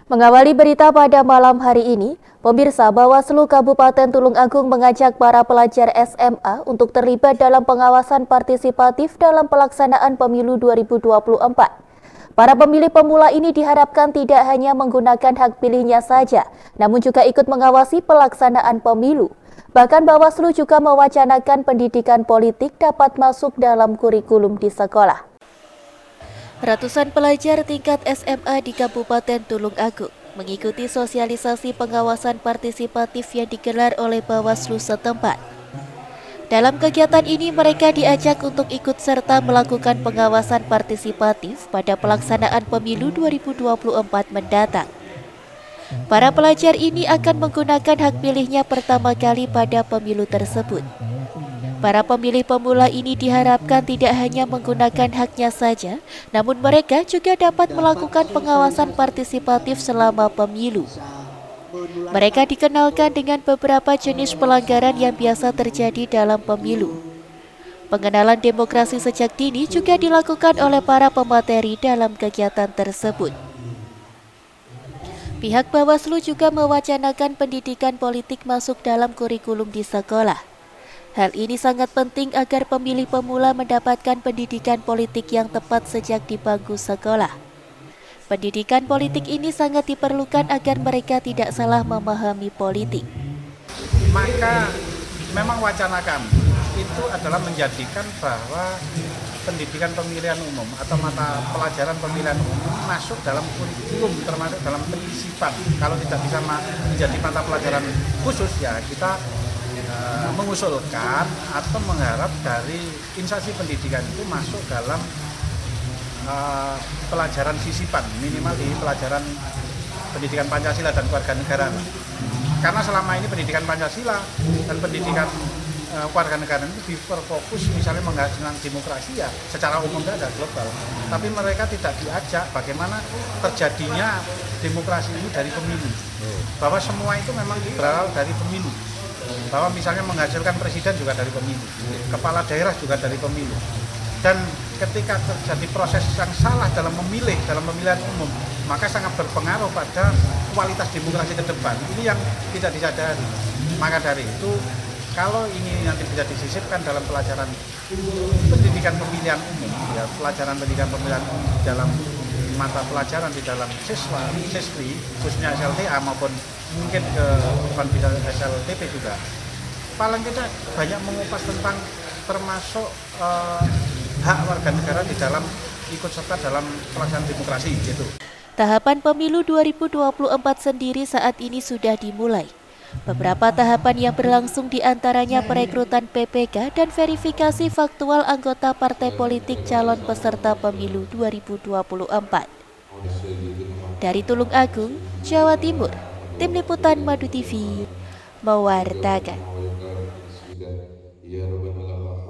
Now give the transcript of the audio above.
Mengawali berita pada malam hari ini, pemirsa Bawaslu Kabupaten Tulung Agung mengajak para pelajar SMA untuk terlibat dalam pengawasan partisipatif dalam pelaksanaan pemilu 2024. Para pemilih pemula ini diharapkan tidak hanya menggunakan hak pilihnya saja, namun juga ikut mengawasi pelaksanaan pemilu. Bahkan Bawaslu juga mewacanakan pendidikan politik dapat masuk dalam kurikulum di sekolah. Ratusan pelajar tingkat SMA di Kabupaten Tulung Agung mengikuti sosialisasi pengawasan partisipatif yang digelar oleh Bawaslu setempat. Dalam kegiatan ini mereka diajak untuk ikut serta melakukan pengawasan partisipatif pada pelaksanaan pemilu 2024 mendatang. Para pelajar ini akan menggunakan hak pilihnya pertama kali pada pemilu tersebut. Para pemilih pemula ini diharapkan tidak hanya menggunakan haknya saja, namun mereka juga dapat melakukan pengawasan partisipatif selama pemilu. Mereka dikenalkan dengan beberapa jenis pelanggaran yang biasa terjadi dalam pemilu. Pengenalan demokrasi sejak dini juga dilakukan oleh para pemateri dalam kegiatan tersebut. Pihak Bawaslu juga mewacanakan pendidikan politik masuk dalam kurikulum di sekolah. Hal ini sangat penting agar pemilih pemula mendapatkan pendidikan politik yang tepat sejak di bangku sekolah. Pendidikan politik ini sangat diperlukan agar mereka tidak salah memahami politik. Maka memang wacana kami itu adalah menjadikan bahwa pendidikan pemilihan umum atau mata pelajaran pemilihan umum masuk dalam kurikulum, termasuk dalam penyisipan. Kalau tidak bisa menjadi mata pelajaran khusus, ya kita mengusulkan atau mengharap dari instansi pendidikan itu masuk dalam pelajaran sisipan, minimal di pelajaran pendidikan Pancasila dan kewarganegaraan. Karena selama ini pendidikan Pancasila dan pendidikan kewarganegaraan itu berfokus misalnya menghasilkan demokrasi, ya secara umum ada global, tapi mereka tidak diajak bagaimana terjadinya demokrasi ini dari pemilu, bahwa semua itu memang berawal dari pemilu, bahwa misalnya menghasilkan presiden juga dari pemilu, kepala daerah juga dari pemilu. Dan ketika terjadi proses yang salah dalam memilih, dalam pemilihan umum, maka sangat berpengaruh pada kualitas demokrasi ke depan. Ini yang tidak disadari. Maka dari itu, kalau ini nanti bisa disisipkan dalam pelajaran pendidikan pemilihan umum, ya pelajaran pendidikan pemilihan umum dalam mata pelajaran di dalam siswa, siswi, khususnya SLTA maupun mungkin ke bukan bisa SLTP juga, paling tidak banyak mengupas tentang termasuk hak warga negara di dalam ikut serta dalam pelaksanaan demokrasi gitu. Tahapan pemilu 2024 sendiri saat ini sudah dimulai. Beberapa tahapan yang berlangsung diantaranya perekrutan PPK dan verifikasi faktual anggota partai politik calon peserta pemilu 2024. Dari Tulung Agung, Jawa Timur, Tim Liputan Madu TV mewartakan.